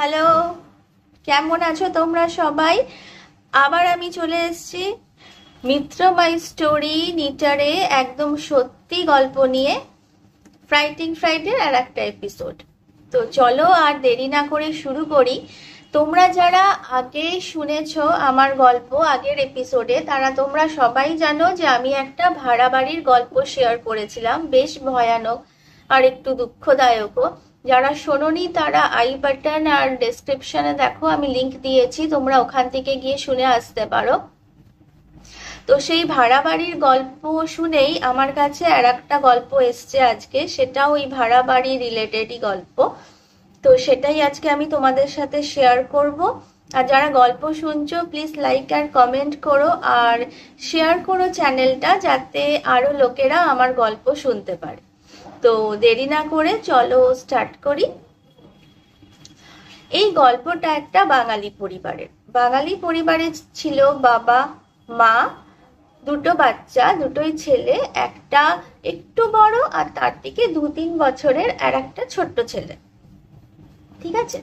Hello, কেমন আছো তোমরা সবাই? আবার আমি চলে এসেছি মিত্র মাই স্টোরি নিটারে একদম সত্যি গল্প নিয়ে। ফ্রাইটিং ফ্রাইডের আর একটা এপিসোড। তো চলো আর দেরি না করে শুরু করি। তোমরা যারা আগে শুনেছো আমার গল্প আগের এপিসোডে, তারা তোমরা সবাই জানো যে আমি একটা ভাড়া বাড়ির গল্প শেয়ার করেছিলাম, বেশ ভয়ানক আর একটু দুঃখদায়কও। যারা শোনোনি তারা আই বাটন আর ডেসক্রিপশনে দেখো, আমি লিংক দিয়েছি, তোমরা ওখান থেকে গিয়ে শুনে আসতে পারো। তো সেই ভাড়া বাড়ির গল্প শুনেই আমার কাছে আর একটা গল্প এসছে আজকে, সেটাও ওই ভাড়া বাড়ি রিলেটেডই গল্প। তো সেটাই আজকে আমি তোমাদের সাথে শেয়ার করব। আর যারা গল্প শুনছো প্লিজ লাইক আর কমেন্ট করো আর শেয়ার করো চ্যানেলটা, যাতে আরো লোকেরা আমার গল্প শুনতে পারে। তো দেরি না করে চলো স্টার্ট করি। এই গল্পটা একটা বাঙালি পরিবারে ছিল বাবা, মা, দুটো বাচ্চা, দুটোই ছেলে, একটা একটু বড় আর তার থেকে 2-3 বছরের আর একটা ছোট্ট ছেলে। ঠিক আছে,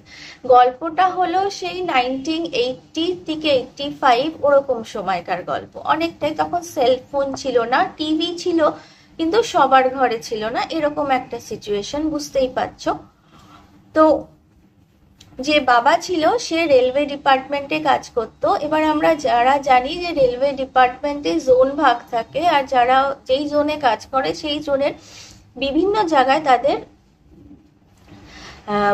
গল্পটা হলো সেই 1980 থেকে 85 ওরকম সময়কার গল্প। অনেকটাই, তখন সেলফোন ছিল না, টিভি ছিল কিন্তু সবার ঘরে ছিল না, এরকম একটা সিচুয়েশন, বুঝতেই পারছো। তো যে বাবা ছিল সে রেলওয়ে ডিপার্টমেন্টে কাজ করত। এবার আমরা যারা জানি যে রেলওয়ে ডিপার্টমেন্টে জোন ভাগ থাকে, আর যারা যেই জোনে কাজ করে সেই জোনের বিভিন্ন জায়গায় তাদের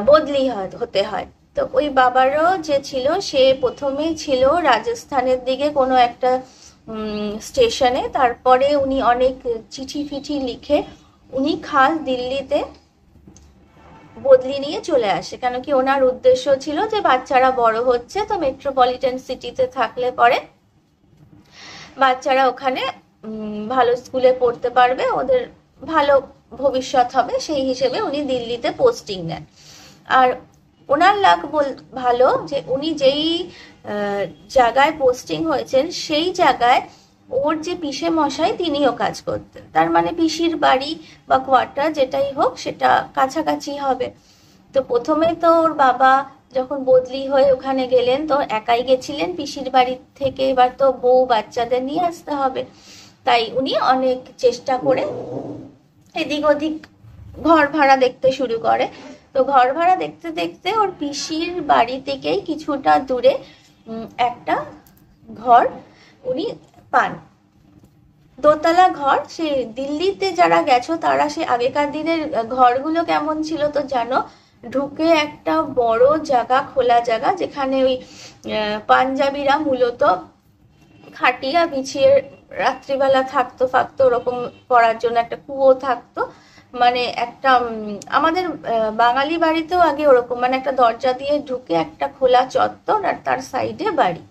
বদলি হতে হয়। তো ওই বাবারও যে ছিল, সে প্রথমেই ছিল রাজস্থানের দিকে কোনো একটা স্টেশনে, তারপরে উনি অনেক চিঠি ফিঠি লিখে উনি খাস দিল্লিতে বদলি নিয়ে চলে আসে। কেন কি, ওনার উদ্দেশ্য ছিল যে বাচ্চারা বড় হচ্ছে, তো মেট্রোপলিটন সিটিতে থাকলে পরে বাচ্চারা ওখানে ভালো স্কুলে পড়তে পারবে, ওদের ভালো ভবিষ্যৎ হবে, সেই হিসেবে উনি দিল্লিতে পোস্টিং নেন। আর ওনার লাক ভালো যে উনি যেই জায়গায় পোস্টিং হয়েছেন সেই জায়গায় ওর যে পিসে মশাই তিনিও কাজ করতেন। তার মানে পিসির বাড়ি বা কোয়ার্টার যেটাই হোক সেটা কাছাকাছি হবে। তো প্রথমে তো ওর বাবা যখন বদলি হয়ে ওখানে গেলেন তো একাই গেছিলেন পিসির বাড়ি থেকে, এবার তো বউ বাচ্চাদের নিয়ে আসতে হবে, তাই উনি অনেক চেষ্টা করে এদিক ওদিক ঘর ভাড়া দেখতে শুরু করে। তো ঘর ভাড়া দেখতে দেখতে ওর পিসির বাড়ি থেকেই কিছুটা দূরে একটা ঘর উনি পান, দোতলা ঘর। সে দিল্লিতে যারা গেছো তারা সে আগেকার দিনের ঘরগুলো কেমন ছিল তো জানো, ঢুকে একটা বড় জায়গা, খোলা জায়গা, যেখানে ওই পাঞ্জাবিরা মূলত খাটিয়া বিছিয়ে রাত্রিবেলা থাকতো ওরকম করার জন্য একটা কুয়ো থাকতো। মানে একটা আমাদের বাঙালি বাড়িতেও আগে ওরকম, মানে একটা দরজা দিয়ে ঢুকে একটা খোলা চত্বর আর তার সাইডে বাড়ি।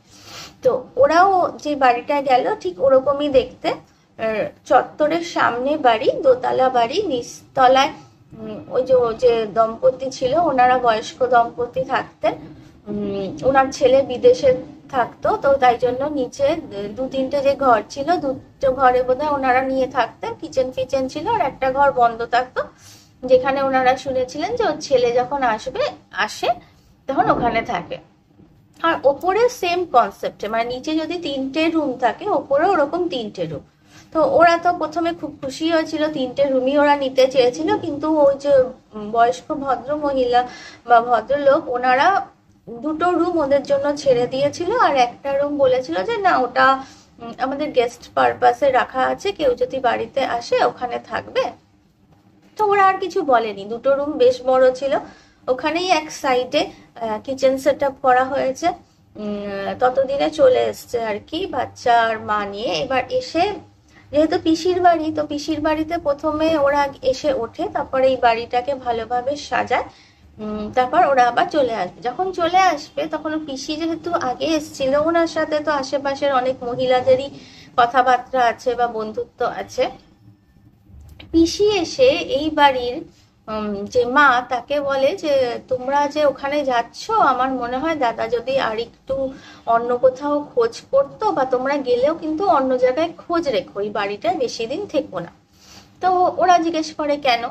তো ওরাও যে বাড়িটা গেল ঠিক ওরকমই দেখতে, চত্বরের সামনে বাড়ি, দোতলা বাড়ি, নিচতলায় ওই যে দম্পতি ছিল ওনারা বয়স্ক দম্পতি থাকতেন। ওনার ছেলে বিদেশে থাকতো, তো তাই জন্য নিচে 2-3টে যে ঘর ছিল, 2টো ঘরে বোধহয় ওনারা নিয়ে থাকতেন, কিচেন ফিচেন ছিল, আর একটা ঘর বন্ধ থাকতো, যেখানে ওনারা শুনেছিলেন যে ওর ছেলে যখন আসে তখন ওখানে থাকে। আর ওপরে সেম কনসেপ্টে, মানে নিচে যদি 3টে রুম থাকে ওপরে ওরকম 3টে রুম। তো ওরা তো প্রথমে খুব খুশি হয়েছিল, 3টে রুমই ওরা নিতে চেয়েছিল, কিন্তু ওই যে বয়স্ক ভদ্র মহিলা বা ভদ্রলোক ওনারা 2টো রুম ওদের জন্য ছেড়ে দিয়েছিল, আর একটা রুম বলেছিল যে না, ওটা আমাদের গেস্ট পারপাসে রাখা আছে, কেউ যদি বাড়িতে আসে ওখানে থাকবে। তো ওরা আর কিছু বলেনি, 2টো রুম বেশ বড় ছিল, ওখানেই এক সাইডে কিচেন সেট আপ করা হয়েছে। ততদিনে চলে এসছে আর কি বাচ্চা আর মা নিয়ে। এবার এসে যেহেতু পিসির বাড়ি, তো পিসির বাড়িতে প্রথমে ওরা এসে ওঠে, তারপরে এই বাড়িটাকে ভালোভাবে সাজায়, তারপর ওরা আবার চলে আসবে। যখন চলে আসবে তখন পিসি যেহেতু আগে এসেছিল, ওনার সাথে তো আশেপাশের অনেক মহিলাদেরই কথাবার্তা আছে বা বন্ধুত্ব আছে। পিসি এসে এই বাড়ির যে মা তাকে বলে যে তোমরা যে ওখানে যাচ্ছ, আমার মনে হয় দাদা যদি আর একটু অন্য কোথাও খোঁজ করতো, বা তোমরা গেলেও কিন্তু অন্য জায়গায় খোঁজ রেখো, এই বাড়িটায় বেশি দিন থেকো না। তো ওরা জিজ্ঞেস করে কেন,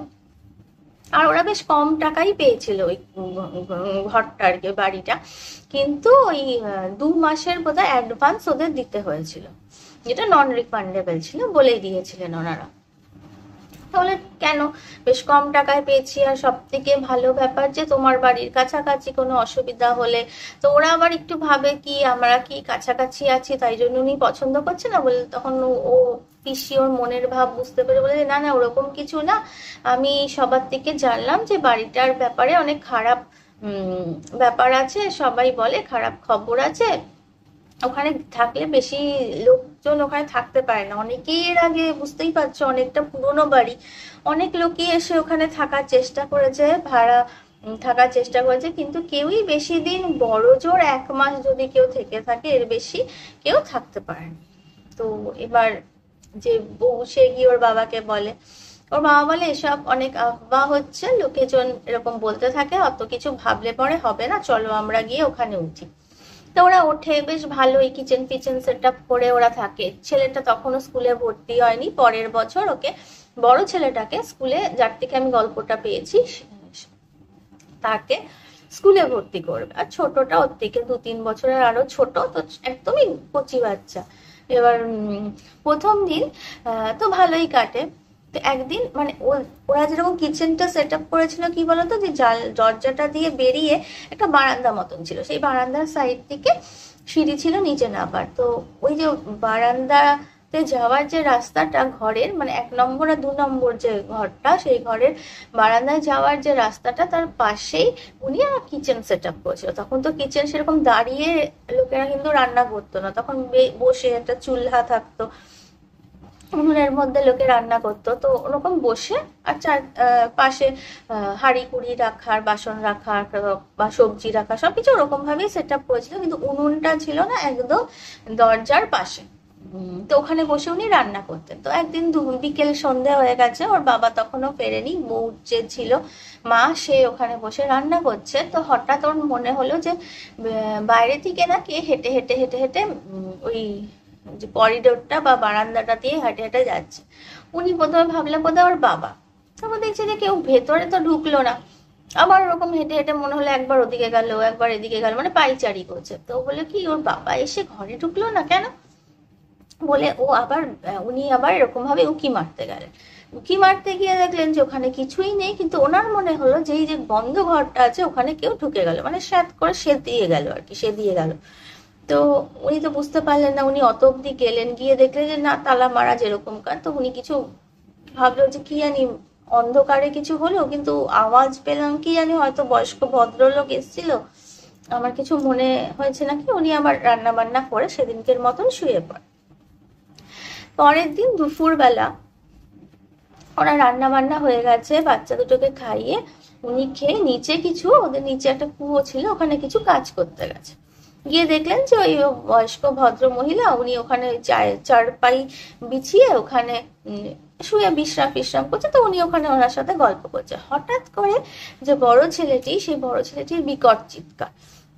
আর ওরা বেশ কম টাকাই পেয়েছিল ওই ঘরটা আর কি, বাড়িটা। কিন্তু ওই 2 মাসের বোধহয় অ্যাডভান্স ওদের দিতে হয়েছিল, যেটা নন রিফান্ডেবল ছিল, বলেই দিয়েছিলেন ওনারা। তাহলে কেন, বেশ কম টাকায় পেয়েছি, আর সব থেকে ভালো ব্যাপার যে তোমার বাড়ির কাছাকাছি, কোনো অসুবিধা হলে। তো ওরা আবার একটু ভাবে কি আমরা কি কাছাকাছি আছি তাই জন্য উনি পছন্দ করছে না বলে, তখন ও পিসি ওর মনের ভাব বুঝতে পেরে বলে যে না না ওরকম কিছু না, আমি সবার থেকে জানলাম যে বাড়িটার ব্যাপারে অনেক খারাপ ব্যাপার আছে, সবাই বলে খারাপ খবর আছে, ওখানে থাকলে বেশি লোকজন ওখানে থাকতে পারে না। অনেকেই এর আগে বুঝতেই পারছো অনেকটা পুরনো বাড়ি, অনেক লোকই এসে ওখানে থাকার চেষ্টা করেছে, ভাড়া থাকার চেষ্টা করেছে, কিন্তু কেউই বেশি দিন, বড় জোর 1 মাস যদি কেউ থেকে থাকে, এর বেশি কেউ থাকতে পারেনি। তো এবার যে বউ সে গিয়ে ওর বাবাকে বলে, ওর বাবা বলে এসব অনেক আফবাহ হচ্ছে, লোকেজন এরকম বলতে থাকে, অত কিছু ভাবলে পরে হবে না, চলো আমরা গিয়ে ওখানে উঠি। তো ওরা ওঠে, বেশ ভালোই কিচেন ফিচেন সেট আপ করে ওরা থাকে। ছেলেটা তখনও স্কুলে ভর্তি হয়নি, পরের বছর ওকে, বড় ছেলেটাকে স্কুলে, যার থেকে আমি গল্পটা পেয়েছি, তাকে স্কুলে ভর্তি করবে, আর ছোটটা ওর থেকে 2-3 বছরের আরো ছোট, তো একদমই কচি বাচ্চা। এবার প্রথম দিন তো ভালোই কাটে। তো একদিন মানে ওরা যেরকম কিচেনটা সেট আপ করেছিল কি বলতো, যে দরজাটা দিয়ে বেরিয়ে একটা বারান্দা মতন ছিল, সেই বারান্দার সাইড থেকে সিঁড়ি ছিল নিচে নামার। তো ওই যে বারান্দাতে যাওয়ার যে রাস্তাটা ঘরের, মানে 1 নম্বর আর 2 নম্বর যে ঘরটা, সেই ঘরের বারান্দায় যাওয়ার যে রাস্তাটা, তার পাশেই উনি কিচেন সেট আপ করেছিল। তখন তো কিচেন সেরকম দাঁড়িয়ে লোকেরা কিন্তু রান্না করতো না, তখন বসে একটা চুল্হা থাকতো, উনুনের মধ্যে লোকে রান্না করতো, তো ওরকম বসে, আর পাশে হাঁড়ি কুড়ি রাখার, বাসন রাখার বা সবজি রাখা, সবকিছু ওরকম ভাবেই সেট আপ করেছিল, কিন্তু উনুনটা ছিল না একদম দরজার পাশে। তো ওখানে বসে উনি রান্না করতেন। তো একদিন বিকেল সন্ধ্যা হয়ে গেছে, ওর বাবা তখনও ফেরেনি, বউ যে ছিল মা, সে ওখানে বসে রান্না করছে। তো হঠাৎ ওর মনে হলো যে বাইরে থেকে না কে হেঁটে হেঁটে হেঁটে হেঁটে ওই যে করিডোরটা বা বারান্দাটা দিয়ে হেঁটে হেঁটে যাচ্ছে। উনি প্রথমে ভাবলেন বোধহয় ওর বাবা, তারপর দেখছে যে কেউ ভেতরে তো ঢুকলো না, আবার ওরকম হেঁটে হেঁটে মনে হলো একবার ওদিকে গেল একবার এদিকে গেল, মানে পাইচারি করছে। তো বলে কি ওর বাবা এসে ঘরে ঢুকলো না কেন, বলে ও আবার উনি আবার এরকম ভাবে উকি মারতে গেলেন। উকি মারতে গিয়ে দেখলেন যে ওখানে কিছুই নেই, কিন্তু ওনার মনে হলো যে এই যে বন্ধ ঘরটা আছে ওখানে কেউ ঢুকে গেল, মানে স্যাত করে সে দিয়ে গেল আর কি, সে দিয়ে গেল। তো উনি তো বুঝতে পারলেন না, উনি অত অব্দি গেলেন, গিয়ে দেখলেন যে না, তালা মারা যেরকম কার। তো উনি কিছু ভাবলো যে কি জানি অন্ধকারে কিছু হলো, কিন্তু আওয়াজ পেলাম কি জানি, হয়তো বয়স্ক ভদ্রলোক এসেছিল, আমার কিছু মনে হয়েছে নাকি। উনি আবার রান্না বান্না করে সেদিনকের মতন শুয়ে পড়ে। পরের দিন দুপুরবেলা ওরা রান্না বান্না হয়ে গেছে, বাচ্চা দুটোকে খাইয়ে উনি খেয়ে নিচে কিছু, ওদের নিচে একটা কুয়ো ছিল, ওখানে কিছু কাজ করতে গেছে। গিয়ে দেখলেন যে ওই বয়স্ক ভদ্র মহিলা, উনি ওখানে চারপাই বিছিয়ে ওখানে শুয়ে বিশ্রাম করছে। তো উনি ওখানে ওনার সাথে গল্প করছে। হঠাৎ করে যে বড় ছেলেটি, সেই বড় ছেলেটির বিকট চিৎকার।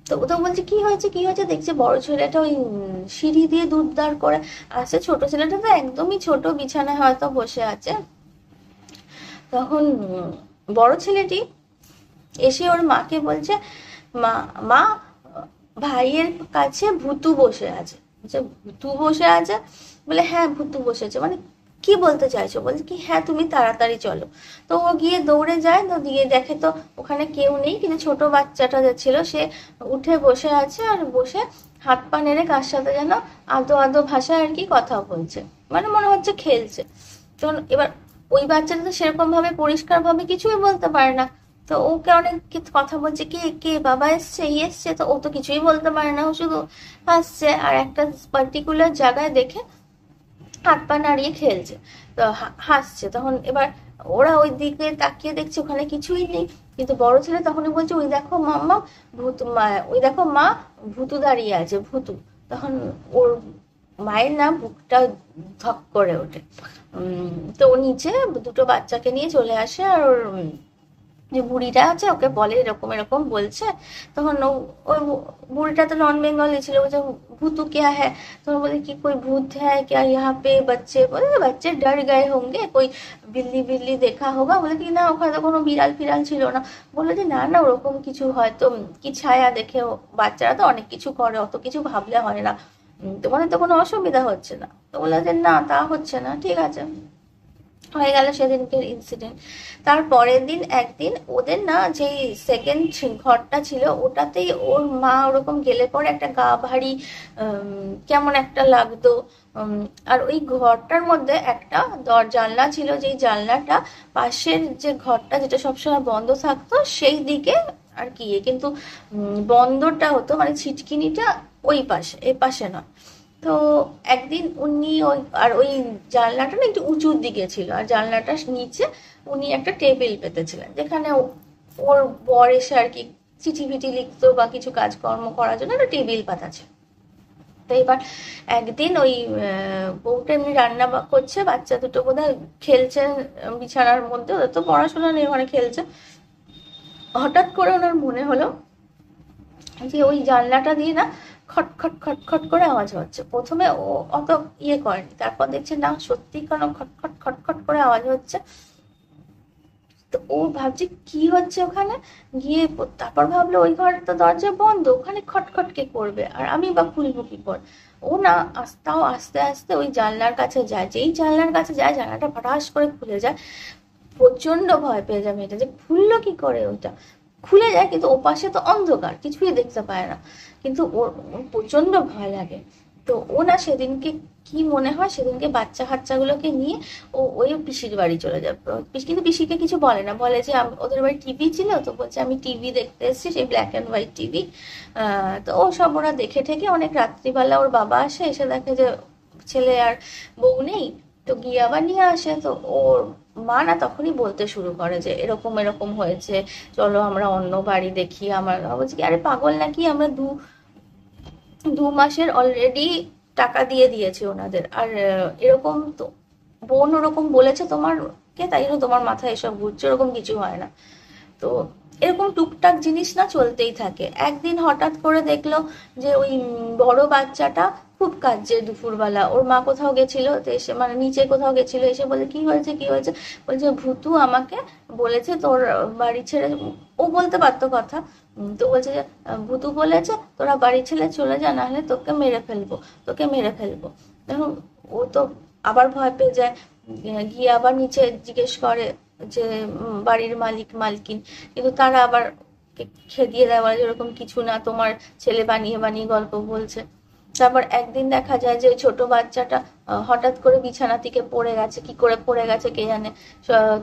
তো ও তো বলছে কি হয়েছে কি হয়েছে, দেখছে বড় ছেলেটা ওই সিঁড়ি দিয়ে দুধদার করে আসছে, ছোট ছেলেটা তো একদমই ছোট, বিছানায় হয়তো বসে আছে। তখন বড় ছেলেটি এসে ওর মাকে বলছে, মা মা ভাইয়ের কাছে ভুতু বসে আছে। ভুতু বসে আছে? বলে হ্যাঁ ভুতু বসেছে। মানে কি বলতে চাইছো? বলছে কি হ্যাঁ তুমি তাড়াতাড়ি চলো। তো ও গিয়ে দৌড়ে যায়, তো গিয়ে দেখে তো ওখানে কেউ নেই, কিন্তু ছোট বাচ্চাটা যে ছিল সে উঠে বসে আছে, আর বসে হাত পা নেড়ে কার সাথে যেন আদো আদো ভাষায় আর কি কথা বলছে, মানে মনে হচ্ছে খেলছে। তো এবার ওই বাচ্চাটা তো সেরকম ভাবে পরিষ্কার ভাবে কিছুই বলতে পারে না, তো ওকে অনেক কথা বলছে, কে কে বাবা এসছে এই এসছে, তো ও তো কিছুই বলতে পারে না, ও শুধু হাসছে আর একটা পার্টিকুলার জায়গায় দেখে হাত পা নাড়িয়ে খেলছে, তো হাসছে। তখন এবার ওরা ওই দিকে তাকিয়ে দেখছে ওখানে কিছুই নেই, কিন্তু বড় ছেলে তখনই বলছে ওই দেখো মাম্মা ভূত, ওই দেখো মা ভূতু দাঁড়িয়ে আছে ভূতু। তখন ওর মায়ের না বুকটা ধক করে ওঠে। তো ও নিচে দুটো বাচ্চাকে নিয়ে চলে আসে, আর ওর যে বুড়িটা আছে ওকে বলে এরকম এরকম বলছে। তখন ওই বুড়িটা তো নন বেঙ্গলি ছিল, বলছে ভূতু क्या है। তখন বলে কি कोई भूत है क्या यहाँ पे, बच्चे बोले बच्चे डर गए होंगे, कोई बिल्ली बिल्ली देखा होगा। বলে কি না ওখানে তো কোনো বিড়াল ফিরাল ছিল না। বললো যে না না ওরকম কিছু হয়তো কি ছায়া দেখে বাচ্চারা তো অনেক কিছু করে, অত কিছু ভাবলে হয় না, তোমাদের তো কোনো অসুবিধা হচ্ছে না। তো বললো যে না তা হচ্ছে না, ঠিক আছে। হয়ে গেল সেদিনকের ইনসিডেন্ট। তার পরের দিন একদিন ওদের না যেই সেকেন্ড ঘরটা ছিল ওটাতেই ওর মা ওরকম গেলে পরে একটা গা ভারী কেমন একটা লাগতো। আর ওই ঘরটার মধ্যে একটা জানলা ছিল, যেই জানলাটা পাশের যে ঘরটা যেটা সবসময় বন্ধ থাকতো সেই দিকে আর কি, কিন্তু বন্ধটা হতো মানে ছিটকিনিটা ওই পাশে, এই পাশে নয়। তো একদিন উনি ওই আর ওই জানলাটা না একটু উঁচুর দিকে ছিল, আর জানলাটার নিচে উনি একটা টেবিল পেতেছিলেন, যেখানে ওর বর এসে আর কি চিঠি ফিটি লিখতো বা কিছু কাজকর্ম করার জন্য একটা টেবিল পাতা ছিল। তো এবার একদিন ওই বউটা এমনি রান্না করছে, বাচ্চা দুটো বোধহয় খেলছে বিছানার মধ্যে, ওদের তো পড়াশোনা নেই, ওখানে খেলছে। হঠাৎ করে ওনার মনে হলো যে ওই জানলাটা দিয়ে না খট খট খট খট করে আওয়াজ হচ্ছে। প্রথমে ও অত ইয়ে করেনি, তারপর দেখছে না সত্যি কেন খট খট খট খট করে আওয়াজ হচ্ছে। তো ও ভাবছে কি হচ্ছে ওখানে, গিয়ে তারপর ভাবলো ওই ঘরের তো দরজা বন্ধ, ওখানে খটখট কে করবে আর আমি বা খুলবো কি করে। ও না তাও আস্তে আস্তে ওই জানলার কাছে যায়, যেই জানলার কাছে যায় জানলাটা ফটাস করে খুলে যায়। প্রচন্ড ভয় পেয়ে যায় মেয়েটা, যে খুললো কি করে, ওইটা খুলে যায় কিন্তু ওপাশে তো অন্ধকার, কিছুই দেখতে পায় না। কিন্তু ওর প্রচন্ড ভয় লাগে। তো ও না সেদিনকে কি মনে হয়, সেদিনকে বাচ্চা কাচ্চাগুলোকে নিয়ে ও ওই পিসির বাড়ি চলে যাবে। কিন্তু পিসিকে কিছু বলে না, বলে যে ওদের বাড়ি টিভি ছিল, তো বলছে আমি টিভি দেখতে এসেছি, সেই ব্ল্যাক অ্যান্ড হোয়াইট টিভি। তো ও সব ওরা দেখে ঠেকে অনেক রাত্রিবেলা ওর বাবা আসে, এসে দেখে যে ছেলে আর বউ নেই, তো গিয়ে আবার নিয়ে আসে। তো ওর মা না তখনই বলতে শুরু করে যে এরকম এরকম হয়েছে, চলো আমরা অন্য বাড়ি দেখি। আমার বলছে কি আরে পাগল নাকি, আমরা দু দু মাসের অলরেডি টাকা দিয়ে দিয়েছি ওনাদের, আর এরকম তো বোন ওরকম বলেছে তোমারকে, তাই জন্য তোমার মাথায় এসব ঘুরছে, ওরকম কিছু হয় না। তো এরকম টুকটাক জিনিস না চলতেই থাকে। একদিন হঠাৎ করে দেখলো যে ওই বড় বাচ্চাটা খুব কাঁদছে দুপুরবেলা, ওর মা কোথাও গেছিল, তো এসে মানে নিচে কোথাও গেছিল, এসে বলে কি হয়েছে কি হয়েছে। বলছে ভূতু আমাকে বলেছে তোর বাড়ি ছেড়ে, ও বলতে পারতো কথা। তো বলছে যে ভূতু বলেছে তোরা বাড়ি ছেড়ে চলে যা, নাহলে তোকে মেরে ফেলবো, তোকে মেরে ফেলবো। দেখুন ও তো আবার ভয় পেয়ে যায়, গিয়ে আবার নিচে জিজ্ঞেস করে যে বাড়ির মালিক মালকিন, কিন্তু তারা আবার খেদিয়ে দেয়, বলে এরকম কিছু না, তোমার ছেলে বানিয়ে বানিয়ে গল্প বলছে। তারপর একদিন দেখা যায় যে ছোট বাচ্চাটা হঠাৎ করে বিছানা থেকে পড়ে গেছে, কি করে পড়ে গেছে কে জানে।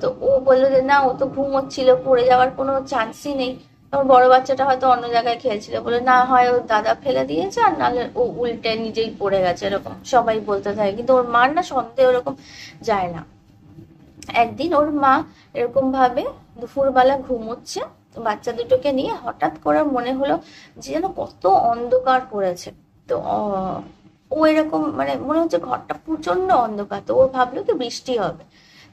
তো ও বললো যে না ও তো ঘুমোচ্ছিল, পড়ে যাওয়ার কোনো চান্সই নেই। তখন বড় বাচ্চাটা হয়তো অন্য জায়গায় খেলছিল, বলে না হয় ওর দাদা ফেলে দিয়েছে আর নাহলে ও উল্টে নিজেই পড়ে গেছে, এরকম সবাই বলতে থাকে। কিন্তু ওর মার না সন্দেহ এরকম যায় না। একদিন ওর মা এরকম ভাবে দুপুরবেলা ঘুমোচ্ছে বাচ্চা দুটোকে নিয়ে, হঠাৎ করে মনে হলো যে যেন কত অন্ধকার পড়েছে। তো ও এরকম মানে মনে হচ্ছে ঘরটা প্রচন্ড অন্ধকার, তো ও ভাবলো কি বৃষ্টি হবে।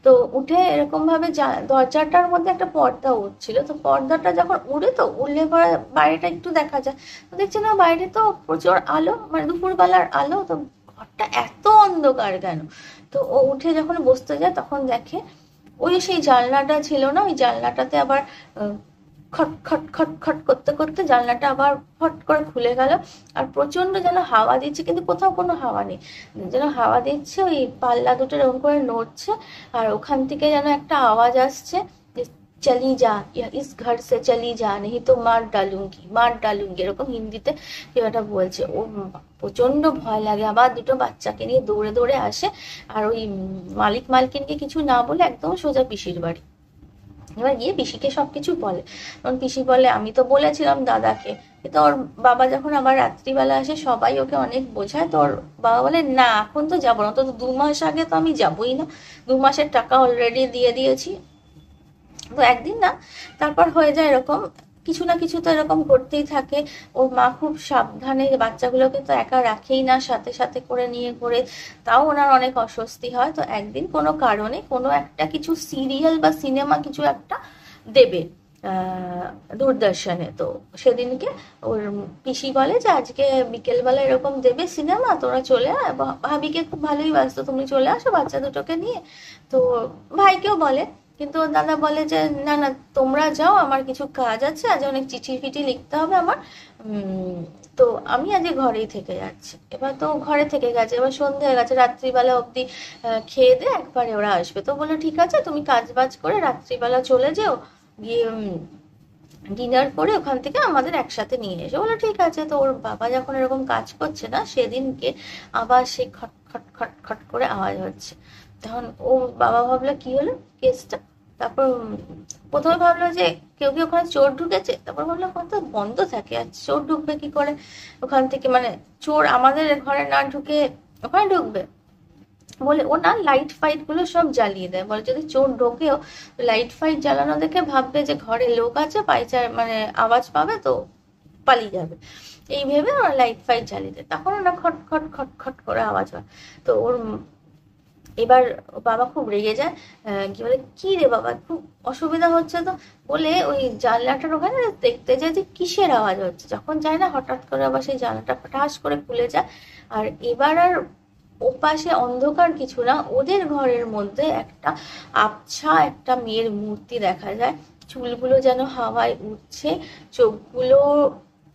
তো উঠে এরকম ভাবে দরজাটার মধ্যে একটা পর্দা উঠছিল, তো পর্দাটা যখন উড়ে, তো উড়লে পরে বাইরেটা একটু দেখা যায়, তো দেখছে না বাইরে তো প্রচুর আলো, মানে দুপুরবেলার আলো, তো ঘরটা এত অন্ধকার কেন। তো ও উঠে যখন বসতে যায় তখন দেখে ওই সেই জানলাটা ছিল না, ওই জানলাটাতে আবার খট খট খট খট করতে করতে জানলাটা আবার ফট করে খুলে গেল। আর প্রচন্ড যেন হাওয়া দিচ্ছে, কিন্তু কোথাও কোনো হাওয়া নেই, যেন হাওয়া দিচ্ছে ওই পাল্লা দুটো এরকম করে নড়ছে। আর ওখান থেকে যেন একটা আওয়াজ আসছে যে চলি যা, ইস ঘর সে চলি যা, নেই তো মার ডালুঙ্গি মার ডালুঙ্গি, এরকম হিন্দিতে কেউ একটা বলছে। ও প্রচন্ড ভয় লাগে, আবার দুটো বাচ্চাকে নিয়ে দৌড়ে দৌড়ে আসে, আর ওই মালিক মালকিনকে কিছু না বলে একদম সোজা পিসির বাড়ি। এবার গিয়ে পিসিকে সবকিছু বলে, তখন পিসি বলে আমি তো বলেছিলাম দাদাকে। কিন্তু ওর বাবা যখন আবার রাত্রিবেলা আসে সবাই ওকে অনেক বোঝায়, তো ওর বাবা বলে না এখন তো যাবো না, তো 2 মাস আগে তো আমি যাবোই না, 2 মাসের টাকা অলরেডি দিয়ে দিয়েছি। তো একদিন না তারপর হয়ে যায় এরকম, কিছু না কিছু তো এরকম করতেই থাকে। ওর মা খুব সাবধানে, বাচ্চাগুলোকে তো একা রাখেই না, সাথে সাথে করে নিয়ে ঘোরে, তাও ওনার অনেক অস্বস্তি হয়। তো একদিন কোনো কারণে কোনো একটা কিছু সিরিয়াল বা সিনেমা কিছু একটা দেবে, দূরদর্শনে। তো সেদিনকে ওর পিসি বলে যে আজকে বিকেলবেলা এরকম দেবে সিনেমা, তোরা চলে আয়। ভাবিকে খুব ভালোই বাসতো, তুমি চলে আসো বাচ্চা দুটোকে নিয়ে। তো ভাইকেও বলে, কিন্তু ওর দাদা বলে যে না না, তোমরা যাও, আমার কিছু কাজ আছে, আজ অনেক চিঠি ফিটি লিখতে হবে আমার। তো আমি আজকে ঘরেই থেকে যাচ্ছি। এবার তো ঘরে থেকে গেছে, এবার সন্ধে হয়ে গেছে, রাত্রিবেলা অবধি খেয়ে দিয়ে একবারে ওরা আসবে। তো বললো ঠিক আছে, তুমি কাজ বাজ করে রাত্রিবেলা চলে যেও, গিয়ে ডিনার করে ওখান থেকে আমাদের একসাথে নিয়ে এসে। বললো ঠিক আছে। তো ওর বাবা যখন এরকম কাজ করছে না, সেদিনকে আবার সেই খট খট খট খট করে আওয়াজ হচ্ছে। তখন ও বাবা ভাবলো কি হলো কেসটা। তারপর প্রথমে ভাবলো যে কেউ কি ওখানে চোর ঢুকেছে, তারপর ভাবলো ওখানে তো বন্ধ থাকে, আর চোর ঢুকবে কি করে ওখান থেকে, মানে চোর আমাদের ঘরে না ঢুকে ওখানে ঢুকবে। বলে ও না লাইট ফাইট গুলো সব জ্বালিয়ে দেয়, বলে যদি চোর ঢোকেও লাইট ফাইট জ্বালানো দেখে ভাববে যে ঘরে লোক আছে, পাইচার মানে আওয়াজ পাবে তো পালিয়ে যাবে, এই ভেবে ওরা লাইট ফাইট জ্বালিয়ে দেয়। তখন ওরা খট খট খট খট করে আওয়াজ হয়। তো ওর এবার বাবা খুব রেগে যায়, কি বলে কি রে বাবা খুব অসুবিধা হচ্ছে তো, বলে ওই জানলাটার ওখানে দেখতে যায় যে কিসের আওয়াজ হচ্ছে। যখন যায় না, হঠাৎ করে আবার সেই জানলাটা ফটাস করে খুলে যায়। আর এবার আর ওপাশে অন্ধকার কিছু না, ওদের ঘরের মধ্যে একটা আবছা একটা মেয়ের মূর্তি দেখা যায়। চুলগুলো যেন হাওয়ায় উঠছে, চোখগুলো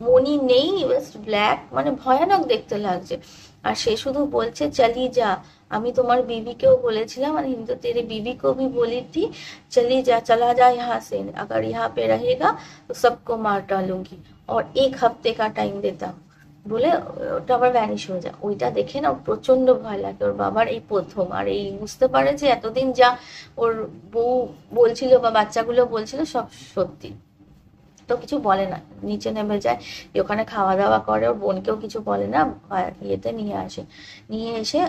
মনি নেই, জাস্ট ব্ল্যাক, মানে ভয়ানক দেখতে লাগছে। আর সে শুধু বলছে চলি যা, আমি তোমার बीवी কেও বলেছিলাম, আর হিন্দু तेरे बीवी को भी बोली थी, चली जा चला जा यहाँ से, अगर यहाँ पे रहेगा तो सबको मार डालूंगी और 1 हफ्ते का टाइम देता हूँ। বলে ওটা আবার ভ্যানিশ হয়ে যায়। ওইটা দেখে না ওর প্রচন্ড ভয় লাগে। ওর বাবার এই প্রথম, আর এই বুঝতে পারে যে এতদিন যা ওর বউ বলছিল বা বাচ্চাগুলো বলছিল সব সত্যি। তো কিছু বলে না, নিচে নেমে যায়, ওখানে খাওয়া দাওয়া করে, ওর বোনকেও কিছু বলে না, ইয়েতে নিয়ে আসে। নিয়ে এসে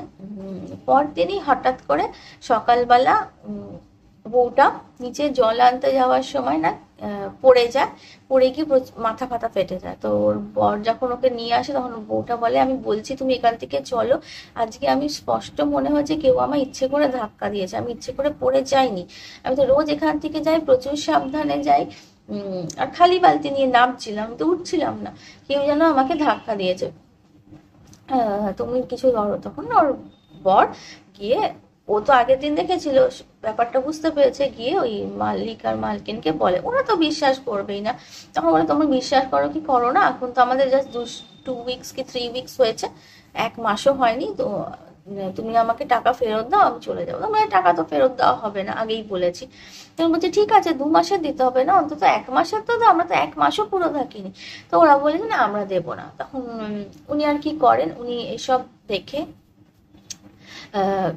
পরদিনই হঠাৎ করে সকালবেলা বউটা নিচে জল আনতে যাওয়ার সময় না পড়ে যায়, পড়ে গিয়ে মাথা ফাথা ফেটে যায়। তো ওর বর যখন ওকে নিয়ে আসে, তখন বউটা বলে আমি বলছি তুমি এখান থেকে চলো, আজকে আমি স্পষ্ট মনে হচ্ছে কেউ আমার ইচ্ছে করে ধাক্কা দিয়েছে, আমি ইচ্ছে করে পড়ে যাইনি, আমি তো রোজ এখান থেকে যাই, প্রচুর সাবধানে যাই, আর খালি বালতি নিয়ে নামছিলাম, তো উঠছিলাম না, কেউ যেন আমাকে ধাক্কা দিয়েছে, তুমি কিছু ধরো। তখন না ওর বর গিয়ে, ও তো আগের দিন দেখেছিল, ব্যাপারটা বুঝতে পেরেছে, গিয়ে ওই মালিক আর মালকিনকে বলে। ওরা তো বিশ্বাস করবেই না। তখন বলে তোমরা বিশ্বাস করো কি করো না, এখন তো আমাদের জাস্ট 2 উইকস কি 3 উইকস হয়েছে, 1 মাসও হয়নি, তো তুমি আমাকে টাকা ফেরত দাও, আমি চলে যাবো। মানে টাকা তো ফেরত দেওয়া হবে না, আগেই বলেছি। তখন বলছে ঠিক আছে 2 মাসের দিতে হবে না, অন্তত 1 মাসের তো দাও, আমরা তো 1 মাসও পুরো থাকিনি। তো ওরা বলে যে না আমরা দেবো না। তখন উনি আর কি করেন, উনি এসব দেখে আহ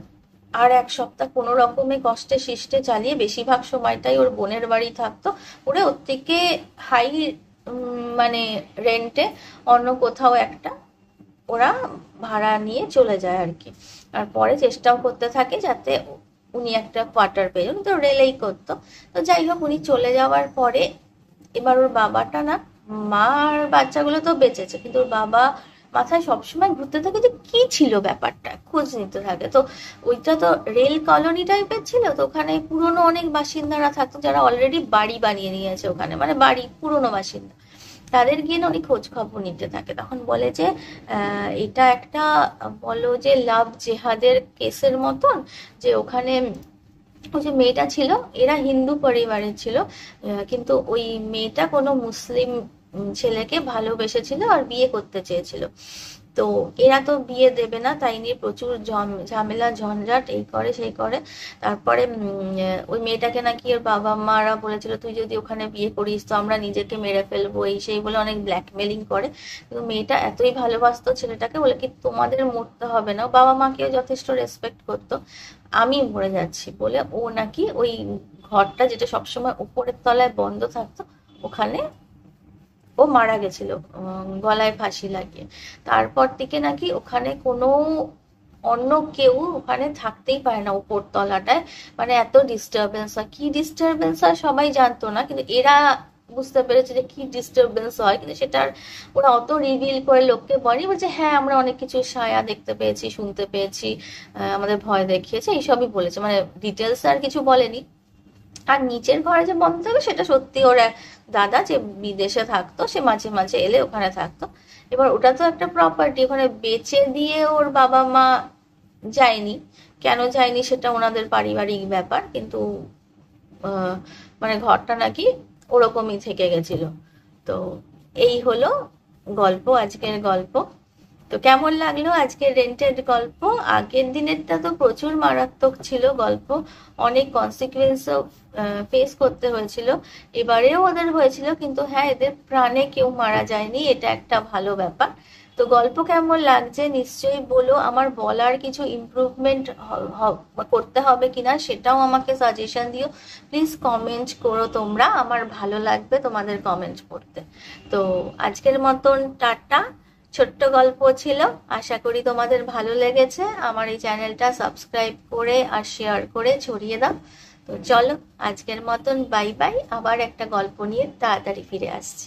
আর 1 সপ্তাহ কোনো রকমে কষ্টে শিষ্টে চালিয়ে, বেশিরভাগ সময়টাই ওর বোনের বাড়ি থাকতো, ওরে ওর থেকে হাই মানে রেন্টে অন্য কোথাও একটা ওরা ভাড়া নিয়ে চলে যায় আর কি। আর পরে চেষ্টাও করতে থাকে যাতে উনি একটা কোয়ার্টার পেয়ে যান, তো রেলেই করতো। তো যাই হোক, উনি চলে যাওয়ার পরে এবার ওর বাবাটা না, মা আর বাচ্চাগুলো তো বেঁচেছে, কিন্তু ওর বাবা মাথায় সবসময় ঘুরতে থাকে যে কি ছিল ব্যাপারটা, খোঁজ নিতে থাকে। তো ওইটা তো রেল কলোনি টাইপের ছিল, তো ওখানে পুরনো অনেক বাসিন্দারা থাকতো, যারা অলরেডি বাড়ি বানিয়ে নিয়েছে ওখানে, মানে বাড়ি পুরনো বাসিন্দা, তাদের গিয়ে উনি খোঁজ খবর নিতে থাকে। তখন বলে যে এটা একটা, বলো যে লাভ জেহাদের কেসের মতন, যে ওখানে ওই যে মেয়েটা ছিল, এরা হিন্দু পরিবারের ছিল, কিন্তু ওই মেয়েটা কোনো মুসলিম ছেলেকে ভালোবেসেছিল আর বিয়ে করতে চেয়েছিল। তো এরা তো বিয়ে দেবে না, তাই নিয়ে প্রচুর ঝামেলা ঝঞ্ঝাট, এই করে সেই করে। তারপরে ওই মেয়েটাকে নাকি ওর বাবা মারা বলেছিল তুই যদি ওখানে বিয়ে করিস তো আমরা নিজেকে মেরে ফেলবো, এই সেই বলে অনেক ব্ল্যাকমেলিং করে। কিন্তু মেয়েটা এতই ভালোবাসতো ছেলেটাকে, বলে কি তোমাদের মরতে হবে না, বাবা মাকেও যথেষ্ট রেসপেক্ট করতো, আমি মরে যাচ্ছি বলে ও নাকি ওই ঘরটা যেটা সবসময় উপরের তলায় বন্ধ থাকতো, ওখানে ও মারা গেছিল গলায় ফাঁসি লাগিয়ে। তারপর থেকে নাকি ওখানে কোনো অন্য কেউ ওখানে থাকতেই পারে না উপর তলাটায়, মানে এত ডিস্টারবেন্স হয়। কি ডিস্টারবেন্স হয় সবাই জানতো না, কিন্তু এরা বুঝতে পেরেছে যে কি ডিস্টারবেন্স হয়, কিন্তু সেটার ওরা অত রিভিল করে লোককে বলেনি, বলছে হ্যাঁ আমরা অনেক কিছু ছায়া দেখতে পেয়েছি, শুনতে পেয়েছি, আমাদের ভয় দেখিয়েছে, এইসবই বলেছে, মানে ডিটেলস আর কিছু বলেনি। আর নিচের ঘরে যে বন্ধ থাকে সেটা সত্যি ওর এক দাদা যে বিদেশে থাকতো, সে মাঝে মাঝে এলে ওখানে থাকতো। এবার ওটা তো একটা প্রপার্টি, ওখানে বেচে দিয়ে ওর বাবা মা যায়নি, কেন যায়নি সেটা ওনাদের পারিবারিক ব্যাপার, কিন্তু আহ, মানে ঘরটা নাকি ওরকমই থেকে গেছিল। তো এই হলো গল্প, আজকের গল্প। তো কেমন লাগলো আজকের রেন্টেড গল্প? আগের দিনেরটা তো প্রচুর মারাত্মক ছিল গল্প, অনেক কনসিকুয়েন্সও ফেস করতে হয়েছিল। এবারেও ওদের হয়েছিল, কিন্তু হ্যাঁ, এদের প্রাণে কেউ মারা যায়নি, এটা একটা ভালো ব্যাপার। তো গল্প কেমন লাগছে নিশ্চয়ই বলো, আমার বলার কিছু ইমপ্রুভমেন্ট করতে হবে কিনা সেটাও আমাকে সাজেশন দিও। প্লিজ কমেন্ট করো তোমরা, আমার ভালো লাগবে তোমাদের কমেন্ট পড়তে। তো আজকের মতন টাটা। ছোট্ট গল্প ছিল, আশা করি তোমাদের ভালো লেগেছে। আমার এই চ্যানেলটা সাবস্ক্রাইব করে আর শেয়ার করে ছড়িয়ে দাও। তো চলো আজকের মতন বাই বাই, আবার একটা গল্প নিয়ে তাড়াতাড়ি ফিরে আসছি।